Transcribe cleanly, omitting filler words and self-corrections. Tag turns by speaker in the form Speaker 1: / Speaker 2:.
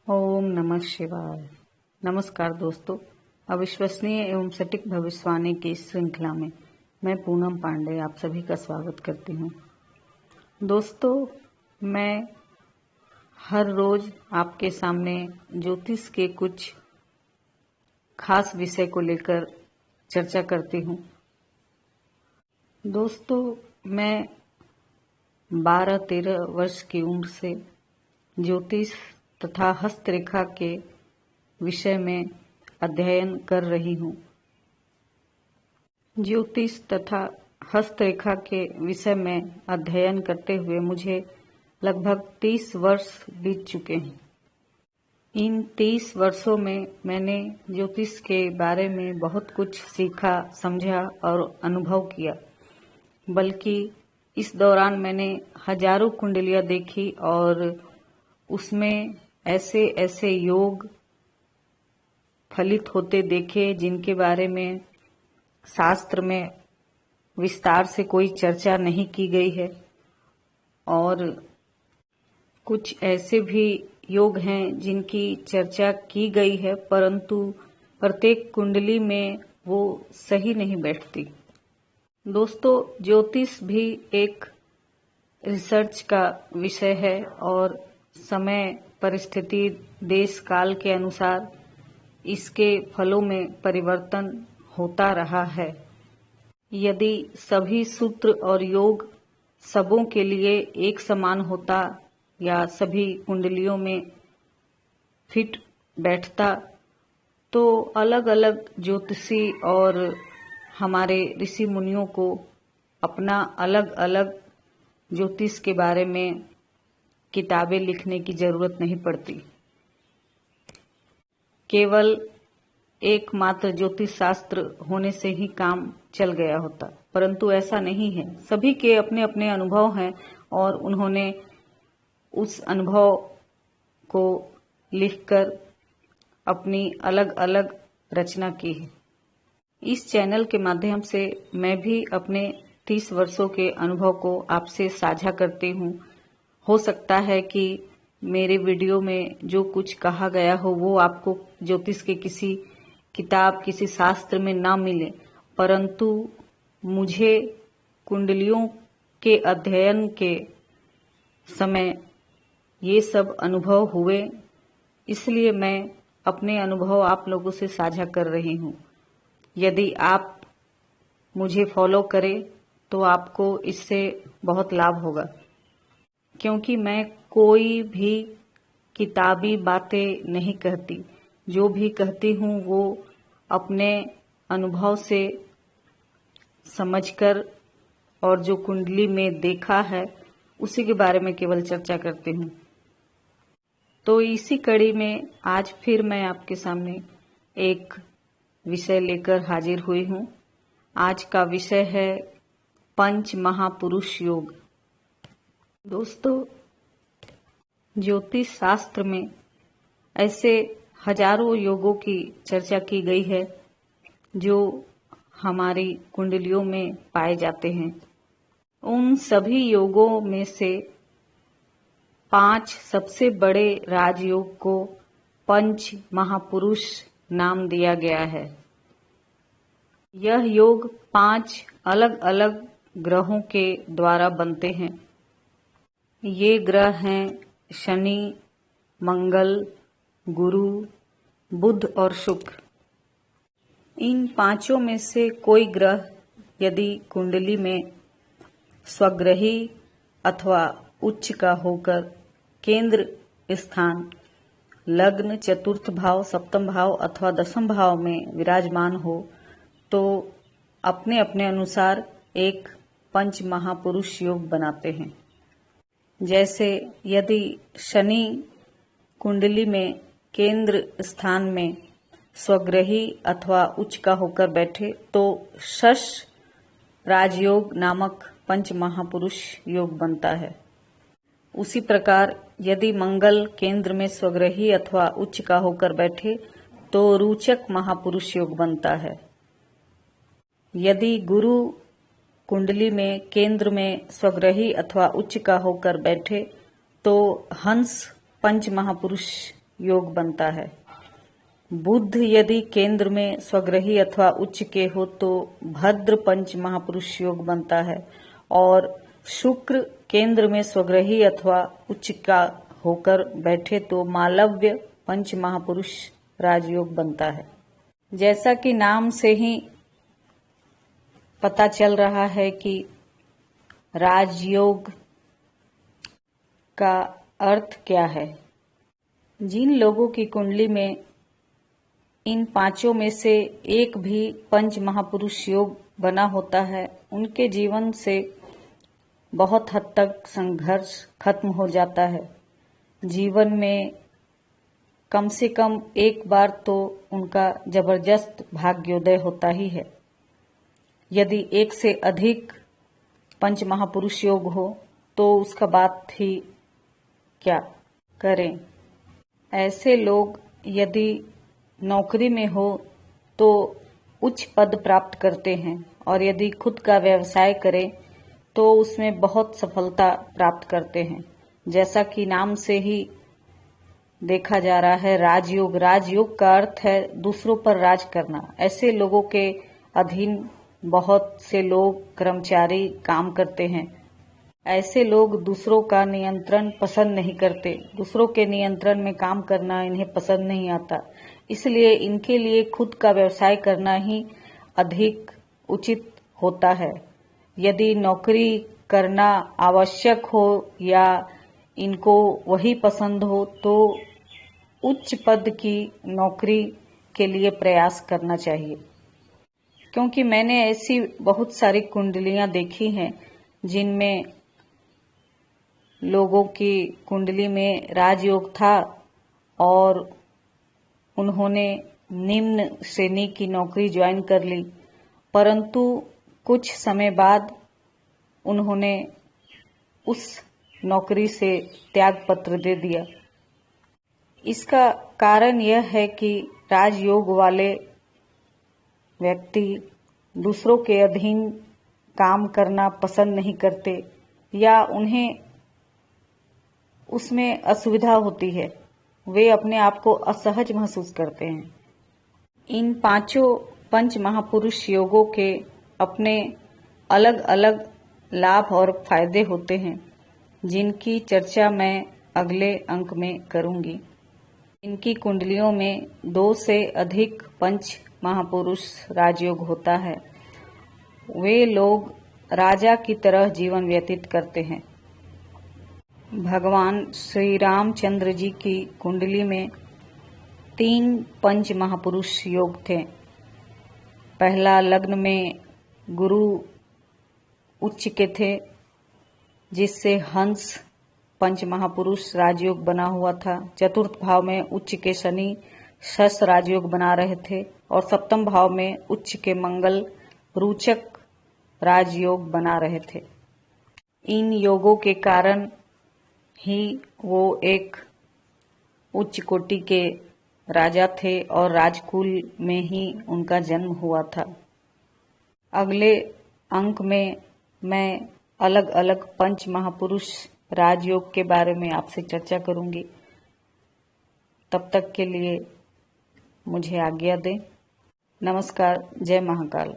Speaker 1: ओम नमः शिवाय। नमस्कार दोस्तों, अविश्वसनीय एवं सटीक भविष्यवाणी की इस श्रृंखला में मैं पूनम पांडे आप सभी का स्वागत करती हूँ। दोस्तों, मैं हर रोज आपके सामने ज्योतिष के कुछ खास विषय को लेकर चर्चा करती हूँ। दोस्तों, मैं 12-13 वर्ष की उम्र से ज्योतिष तथा हस्तरेखा के विषय में अध्ययन कर रही हूँ। ज्योतिष तथा हस्तरेखा के विषय में अध्ययन करते हुए मुझे लगभग 30 वर्ष बीत चुके हैं। इन 30 वर्षों में मैंने ज्योतिष के बारे में बहुत कुछ सीखा, समझा और अनुभव किया। बल्कि इस दौरान मैंने हजारों कुंडलियां देखी और उसमें ऐसे ऐसे योग फलित होते देखे जिनके बारे में शास्त्र में विस्तार से कोई चर्चा नहीं की गई है। और कुछ ऐसे भी योग हैं जिनकी चर्चा की गई है, परंतु प्रत्येक कुंडली में वो सही नहीं बैठती। दोस्तों, ज्योतिष भी एक रिसर्च का विषय है और समय, परिस्थिति, देश काल के अनुसार इसके फलों में परिवर्तन होता रहा है। यदि सभी सूत्र और योग सबों के लिए एक समान होता या सभी कुंडलियों में फिट बैठता तो अलग अलग ज्योतिषी और हमारे ऋषि मुनियों को अपना अलग अलग ज्योतिष के बारे में किताबें लिखने की जरूरत नहीं पड़ती। केवल एकमात्र ज्योतिष शास्त्र होने से ही काम चल गया होता, परंतु ऐसा नहीं है। सभी के अपने अपने अनुभव हैं और उन्होंने उस अनुभव को लिखकर अपनी अलग अलग रचना की है। इस चैनल के माध्यम से मैं भी अपने 30 वर्षों के अनुभव को आपसे साझा करती हूँ। हो सकता है कि मेरे वीडियो में जो कुछ कहा गया हो वो आपको ज्योतिष के किसी किताब, किसी शास्त्र में ना मिले, परंतु मुझे कुंडलियों के अध्ययन के समय ये सब अनुभव हुए, इसलिए मैं अपने अनुभव आप लोगों से साझा कर रही हूँ। यदि आप मुझे फॉलो करें तो आपको इससे बहुत लाभ होगा, क्योंकि मैं कोई भी किताबी बातें नहीं कहती। जो भी कहती हूँ वो अपने अनुभव से समझकर और जो कुंडली में देखा है उसी के बारे में केवल चर्चा करती हूँ। तो इसी कड़ी में आज फिर मैं आपके सामने एक विषय लेकर हाजिर हुई हूँ। आज का विषय है पंच महापुरुष योग। दोस्तों, ज्योतिष शास्त्र में ऐसे हजारों योगों की चर्चा की गई है जो हमारी कुंडलियों में पाए जाते हैं। उन सभी योगों में से 5 सबसे बड़े राजयोग को पंच महापुरुष नाम दिया गया है। यह योग 5 अलग अलग ग्रहों के द्वारा बनते हैं। ये ग्रह हैं शनि, मंगल, गुरु, बुध और शुक्र। इन 5 में से कोई ग्रह यदि कुंडली में स्वग्रही अथवा उच्च का होकर केंद्र स्थान, लग्न, चतुर्थ भाव, सप्तम भाव अथवा दसम भाव में विराजमान हो तो अपने अपने अनुसार एक पंच महापुरुष योग बनाते हैं। जैसे यदि शनि कुंडली में केंद्र स्थान में स्वग्रही अथवा उच्च का होकर बैठे तो शश राजयोग नामक पंच महापुरुष योग बनता है। उसी प्रकार यदि मंगल केंद्र में स्वग्रही अथवा उच्च का होकर बैठे तो रोचक महापुरुष योग बनता है। यदि गुरु कुंडली में केंद्र में स्वग्रही अथवा उच्च का होकर बैठे तो हंस पंच महापुरुष योग बनता है। बुध यदि केंद्र में स्वग्रही अथवा उच्च के हो तो भद्र पंच महापुरुष योग बनता है, और शुक्र केंद्र में स्वग्रही अथवा उच्च का होकर बैठे तो मालव्य पंच महापुरुष राजयोग बनता है। जैसा कि नाम से ही पता चल रहा है कि राजयोग का अर्थ क्या है। जिन लोगों की कुंडली में इन पांचों में से एक भी पंच महापुरुष योग बना होता है, उनके जीवन से बहुत हद तक संघर्ष खत्म हो जाता है। जीवन में कम से कम एक बार तो उनका जबरदस्त भाग्योदय होता ही है। यदि एक से अधिक पंच महापुरुष योग हो तो उसका बात ही क्या करें। ऐसे लोग यदि नौकरी में हो तो उच्च पद प्राप्त करते हैं, और यदि खुद का व्यवसाय करें तो उसमें बहुत सफलता प्राप्त करते हैं। जैसा कि नाम से ही देखा जा रहा है राजयोग, राजयोग का अर्थ है दूसरों पर राज करना। ऐसे लोगों के अधीन बहुत से लोग कर्मचारी काम करते हैं। ऐसे लोग दूसरों का नियंत्रण पसंद नहीं करते, दूसरों के नियंत्रण में काम करना इन्हें पसंद नहीं आता। इसलिए इनके लिए खुद का व्यवसाय करना ही अधिक उचित होता है। यदि नौकरी करना आवश्यक हो या इनको वही पसंद हो तो उच्च पद की नौकरी के लिए प्रयास करना चाहिए। क्योंकि मैंने ऐसी बहुत सारी कुंडलियां देखी हैं जिनमें लोगों की कुंडली में राजयोग था और उन्होंने निम्न श्रेणी की नौकरी ज्वाइन कर ली, परंतु कुछ समय बाद उन्होंने उस नौकरी से त्याग पत्र दे दिया। इसका कारण यह है कि राजयोग वाले व्यक्ति दूसरों के अधीन काम करना पसंद नहीं करते या उन्हें उसमें असुविधा होती है, वे अपने आप को असहज महसूस करते हैं। इन पांचों पंच महापुरुष योगों के अपने अलग अलग लाभ और फायदे होते हैं, जिनकी चर्चा मैं अगले अंक में करूंगी। इनकी कुंडलियों में 2 से अधिक पंच महापुरुष राजयोग होता है। वे लोग राजा की तरह जीवन व्यतीत करते हैं। भगवान श्री रामचंद्र जी की कुंडली में 3 पंच महापुरुष योग थे। पहला लग्न में गुरु उच्च के थे, जिससे हंस पंच महापुरुष राजयोग बना हुआ था। चतुर्थ भाव में उच्च के शनि शस राजयोग बना रहे थे, और सप्तम भाव में उच्च के मंगल रुचक राजयोग बना रहे थे। इन योगों के कारण ही वो एक उच्च कोटि के राजा थे और राजकुल में ही उनका जन्म हुआ था। अगले अंक में मैं अलग अलग पंच महापुरुष राजयोग के बारे में आपसे चर्चा करूंगी। तब तक के लिए मुझे आज्ञा दें। नमस्कार। जय महाकाल।